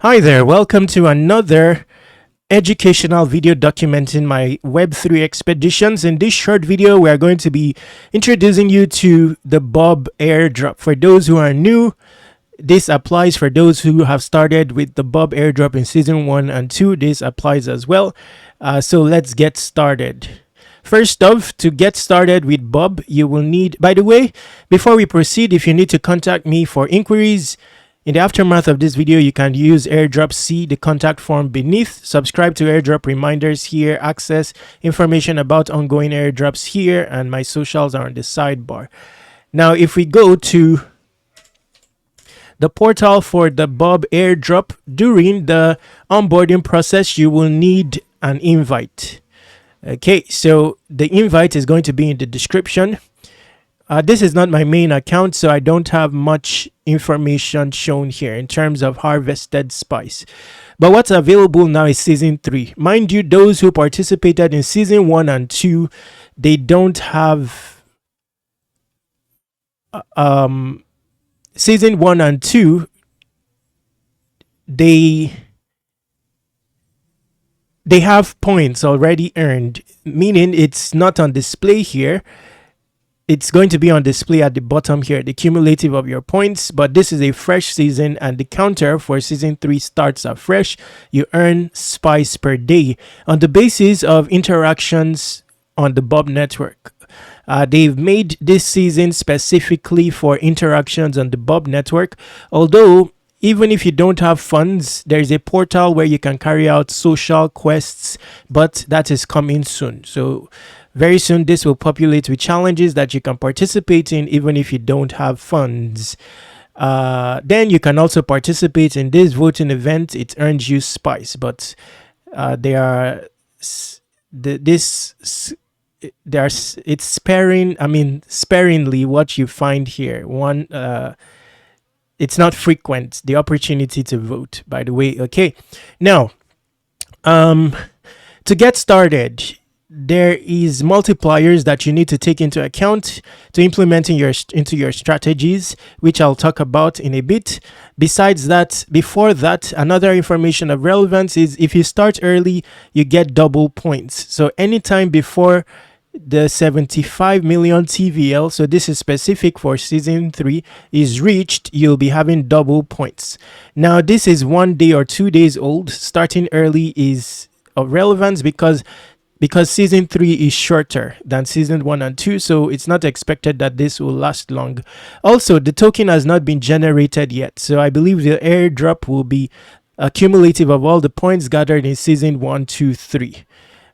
Hi there, welcome to another educational video documenting my Web3 expeditions. In this short video, we are going to be introducing you to the Bob airdrop. For those who are new, this applies. For those who have started with the Bob airdrop in season 1 and 2, this applies as well. So let's get started. First off, to get started with Bob, you will need, by the way, before we proceed, if you need to contact me for inquiries, in the aftermath of this video, you can use Airdrop C, the contact form beneath. Subscribe to Airdrop reminders here, access information about ongoing airdrops here, and my socials are on the sidebar. Now, if we go to the portal for the Bob airdrop, during the onboarding process, you will need an invite. Okay, so the invite is going to be in the description. This is not my main account, so I don't have much information shown here in terms of harvested spice. But what's available now is season 3. Mind you, those who participated in season 1 and 2, they don't have season 1 and 2, they have points already earned, meaning it's not on display here. It's going to be on display at the bottom here, the cumulative of your points, but this is a fresh season and the counter for season 3 starts afresh. You earn spice per day on the basis of interactions on the Bob network. They've made this season specifically for interactions on the Bob network, although even if you don't have funds, there's a portal where you can carry out social quests, but that is coming soon. So very soon this will populate with challenges that you can participate in even if you don't have funds. Then you can also participate in this voting event. It earns you spice, but it's sparingly what you find here. It's not frequent, the opportunity to vote, by the way. Okay, now to get started, there is multipliers that you need to take into account to implement into your strategies, which I'll talk about in a bit. Besides that, before that, another information of relevance is if you start early, you get double points. So anytime before the 75 million TVL, so this is specific for season 3, is reached, you'll be having double points. Now this is 1 day or 2 days old. Starting early is of relevance because season 3 is shorter than season 1 and 2, so it's not expected that this will last long. Also, the token has not been generated yet, so I believe the airdrop will be a cumulative of all the points gathered in season 1, 2, 3.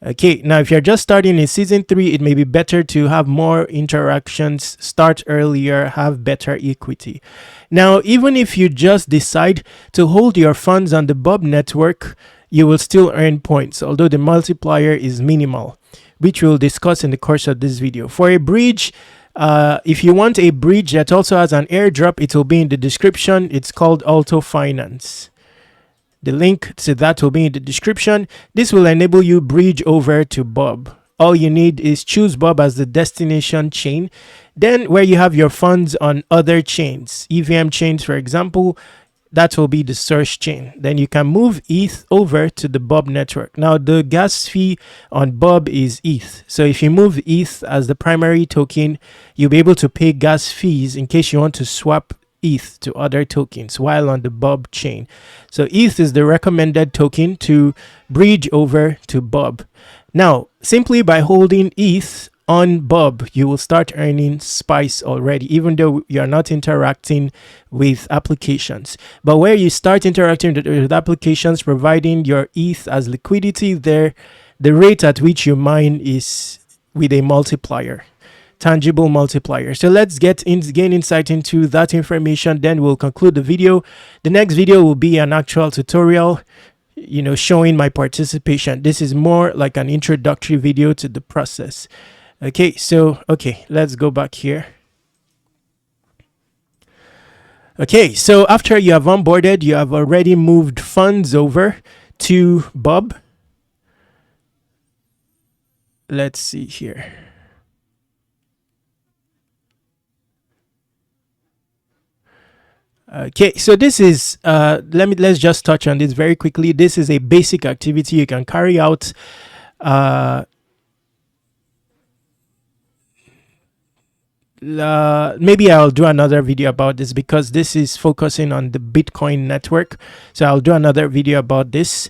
Okay, now if you're just starting in season 3, it may be better to have more interactions, start earlier, have better equity. Now, even if you just decide to hold your funds on the Bob network, you will still earn points, although the multiplier is minimal, which we'll discuss in the course of this video. For a bridge, if you want a bridge that also has an airdrop, it will be in the description. It's called Auto Finance. The link to that will be in the description. This will enable you bridge over to Bob. All you need is choose Bob as the destination chain. Then where you have your funds on other chains, EVM chains, for example, that will be the source chain. Then you can move ETH over to the Bob network. Now the gas fee on Bob is ETH. So if you move ETH as the primary token, you'll be able to pay gas fees in case you want to swap ETH to other tokens while on the Bob chain. So ETH is the recommended token to bridge over to Bob. Now, simply by holding ETH on Bob, you will start earning spice already, even though you're not interacting with applications. But where you start interacting with applications, providing your ETH as liquidity there, the rate at which you mine is with a multiplier, tangible multiplier. So let's gain insight into that information, then we'll conclude the video. The next video will be an actual tutorial, showing my participation. This is more like an introductory video to the process. Okay, let's go back here. Okay, so after you have onboarded, you have already moved funds over to Bob. Let's see here. Okay, so this is let's just touch on this very quickly. This is a basic activity you can carry out. Maybe I'll do another video about this because this is focusing on the Bitcoin network. So I'll do another video about this.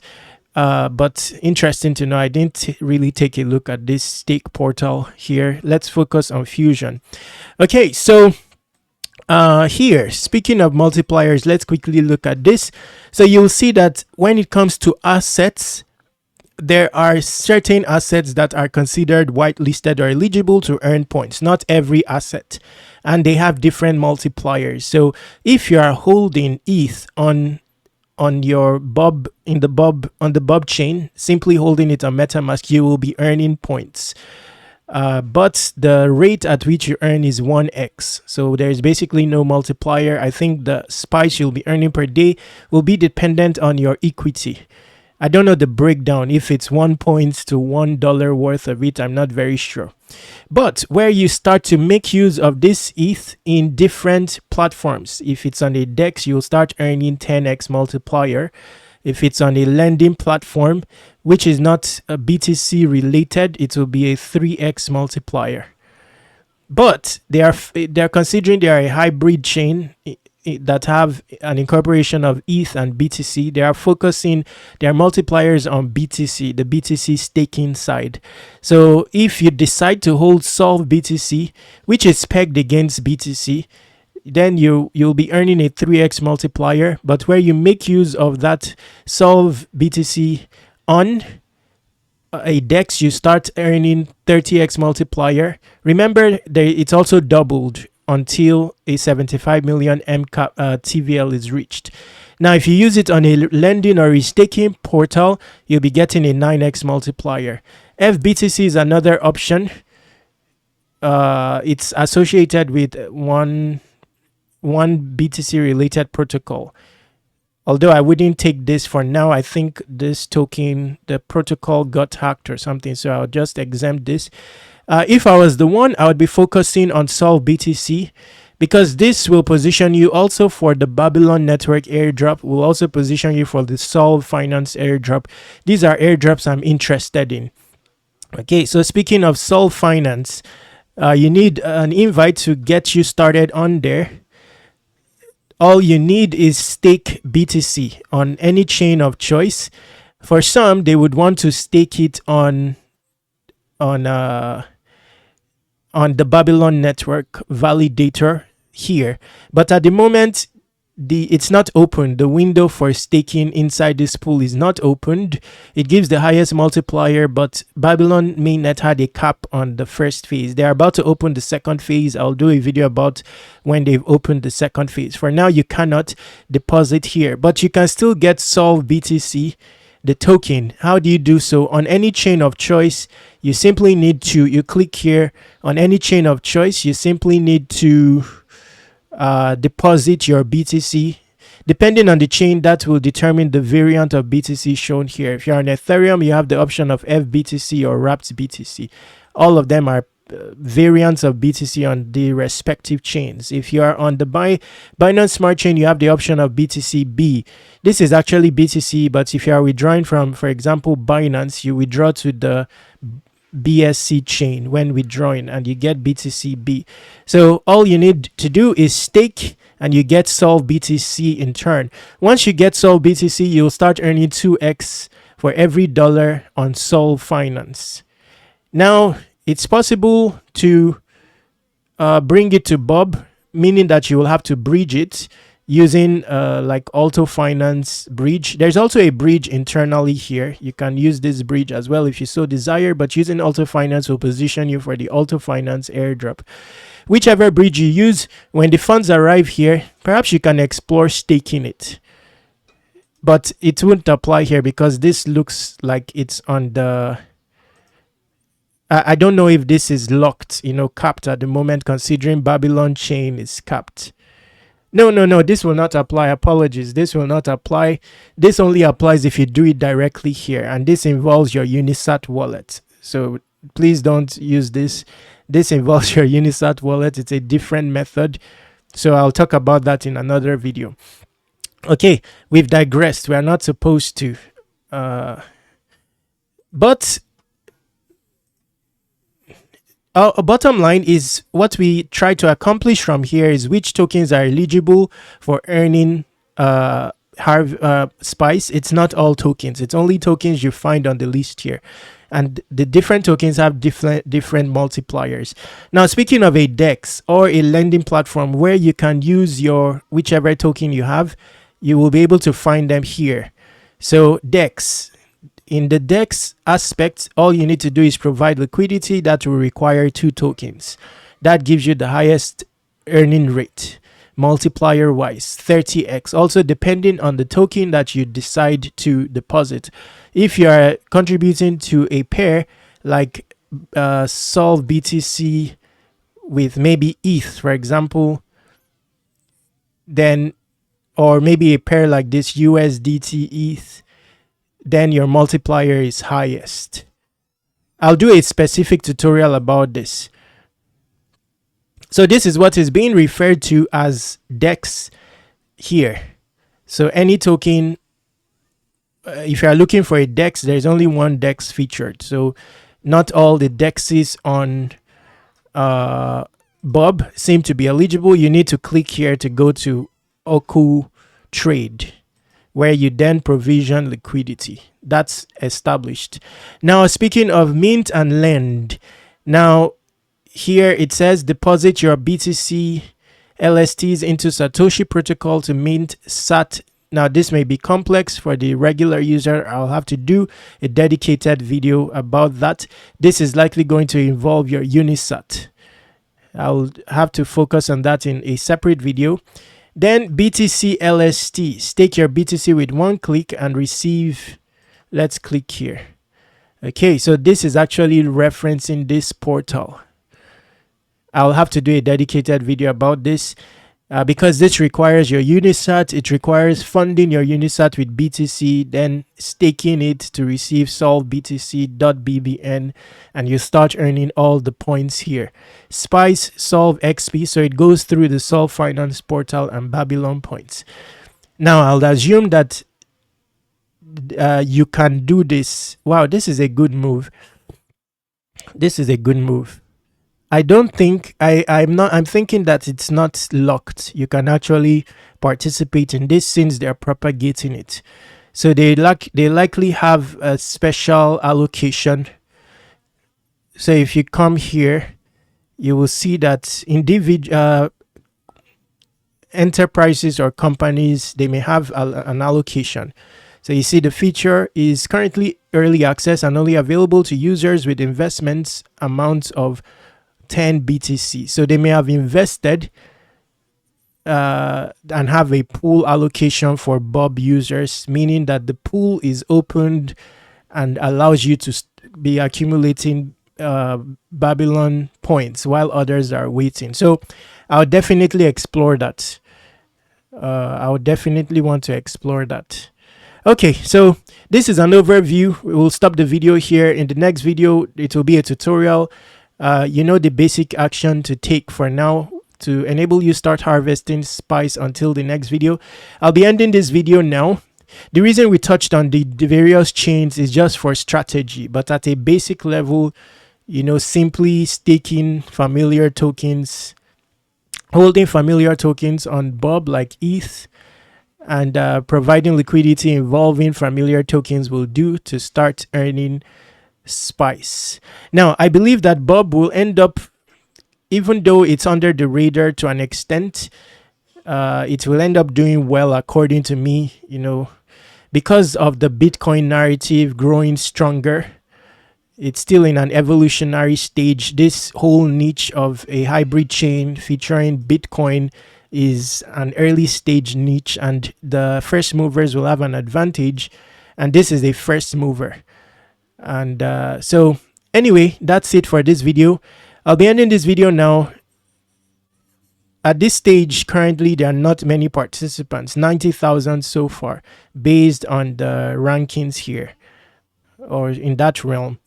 But interesting to know, I didn't really take a look at this stake portal here. Let's focus on Fusion. Okay, so here, speaking of multipliers, let's quickly look at this. So you'll see that when it comes to assets, there are certain assets that are considered whitelisted or eligible to earn points. Not every asset, and they have different multipliers. So if you are holding ETH on your Bob on the Bob chain, simply holding it on MetaMask, you will be earning points. But the rate at which you earn is 1x. So there's basically no multiplier. I think the spice you'll be earning per day will be dependent on your equity. I don't know the breakdown, if it's 1 point to $1 worth of it, I'm not very sure. But where you start to make use of this ETH in different platforms. If it's on a DEX, you'll start earning 10x multiplier. If it's on a lending platform, which is not a BTC related, it will be a 3x multiplier. But they're considering they are a hybrid chain that have an incorporation of ETH and BTC. They are focusing their multipliers on BTC, the BTC staking side. So if you decide to hold Solve BTC, which is pegged against BTC, then you'll be earning a 3x multiplier. But where you make use of that Solve BTC on a DEX, you start earning 30x multiplier. Remember, it's also doubled until a 75 million TVL is reached. Now, if you use it on a lending or a staking portal, you'll be getting a 9x multiplier. FBTC is another option. It's associated with one BTC related protocol. Although I wouldn't take this for now. I think this token, the protocol got hacked or something, so I'll just exempt this. If I was the one, I would be focusing on Solve BTC, because this will position you also for the Babylon Network airdrop, will also position you for the Solve Finance airdrop. These are airdrops I'm interested in. Okay, so speaking of Solve Finance, you need an invite to get you started on there. All you need is stake BTC on any chain of choice. For some, they would want to stake it on the Babylon Network validator here. But at the moment, it's not open. The window for staking inside this pool is not opened. It gives the highest multiplier, but Babylon mainnet had a cap on the first phase. They're about to open the second phase. I'll do a video about when they've opened the second phase. For now, you cannot deposit here, but you can still get Solve BTC, the token. How do you do so? On any chain of choice, you simply need to, you click here on any chain of choice, you simply need to deposit your BTC. Depending on the chain, that will determine the variant of BTC shown here. If you're on Ethereum, you have the option of FBTC or Wrapped BTC. All of them are variants of BTC on the respective chains. If you are on the Binance Smart Chain, you have the option of BTC-B. This is actually BTC, but if you are withdrawing from, for example, Binance, you withdraw to the BSC chain when withdrawing, and you get BTC-B. So all you need to do is stake, and you get Solve BTC in turn. Once you get Solve BTC, you'll start earning 2x for every dollar on Solve Finance. Now, it's possible to bring it to Bob, meaning that you will have to bridge it using like Auto Finance bridge. There's also a bridge internally here. You can use this bridge as well if you so desire, but using Auto Finance will position you for the Auto Finance airdrop. Whichever bridge you use, when the funds arrive here, perhaps you can explore staking it. But it won't apply here because this looks like it's on the... I don't know if this is locked, capped at the moment, considering Babylon chain is capped. No, this will not apply. Apologies, this will not apply. This only applies if you do it directly here, and this involves your Unisat wallet. So please don't use this. This involves your Unisat wallet. It's a different method. So I'll talk about that in another video. Okay, we've digressed. We are not supposed to. But our bottom line is what we try to accomplish from here is which tokens are eligible for earning spice. It's not all tokens. It's only tokens you find on the list here. And the different tokens have different multipliers. Now, speaking of a DEX or a lending platform where you can use your whichever token you have, you will be able to find them here. So DEX. In the DEX aspect, all you need to do is provide liquidity that will require 2 tokens. That gives you the highest earning rate, multiplier wise, 30x. Also, depending on the token that you decide to deposit. If you are contributing to a pair like Solve BTC with maybe ETH, for example, then, or maybe a pair like this USDT ETH, then your multiplier is highest. I'll do a specific tutorial about this. So this is what is being referred to as DEX here. So any token, if you are looking for a DEX, there's only one DEX featured. So not all the DEXs on Bob seem to be eligible. You need to click here to go to Oku Trade, where you then provision liquidity. That's established. Now, speaking of mint and lend, now here it says deposit your BTC LSTs into Satoshi protocol to mint SAT. Now, this may be complex for the regular user. I'll have to do a dedicated video about that. This is likely going to involve your Unisat. I'll have to focus on that in a separate video. Then BTC LST, stake your BTC with 1 click and receive. Let's click here. Okay, so this is actually referencing this portal. I'll have to do a dedicated video about this because this requires your Unisat. It requires funding your Unisat with BTC, then staking it to receive solve BTC.BBN, and you start earning all the points here. Spice Solve XP, so it goes through the Solve Finance portal and Babylon points. Now, I'll assume that you can do this. Wow, this is a good move. This is a good move. I don't think I'm thinking that it's not locked. You can actually participate in this since they're propagating it. So they likely have a special allocation. So if you come here, you will see that individual enterprises or companies, they may have an allocation. So you see the feature is currently early access and only available to users with investments amounts of 10 BTC. So they may have invested and have a pool allocation for Bob users, meaning that the pool is opened and allows you to be accumulating Babylon points while others are waiting. So I'll definitely explore that. I would definitely want to explore that. Okay, so this is an overview. We will stop the video here. In the next video, it will be a tutorial. You know the basic action to take for now to enable you start harvesting spice until the next video. I'll be ending this video now. The reason we touched on the various chains is just for strategy, but at a basic level, you know, simply staking familiar tokens, holding familiar tokens on Bob like ETH, and providing liquidity involving familiar tokens will do to start earning spice. Now, I believe that Bob will end up, even though it's under the radar to an extent, it will end up doing well according to me, you know, because of the Bitcoin narrative growing stronger. It's still in an evolutionary stage. This whole niche of a hybrid chain featuring Bitcoin is an early stage niche, and the first movers will have an advantage, and this is a first mover. And so anyway, that's it for this video. I'll be ending this video now. At this stage, currently, there are not many participants, 90,000 so far, based on the rankings here, or in that realm.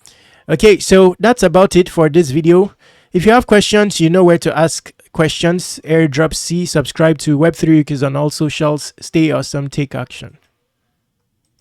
Okay, so that's about it for this video. If you have questions, you know where to ask questions, Airdrop C, subscribe to Web3 Wikis on all socials. Stay awesome, take action.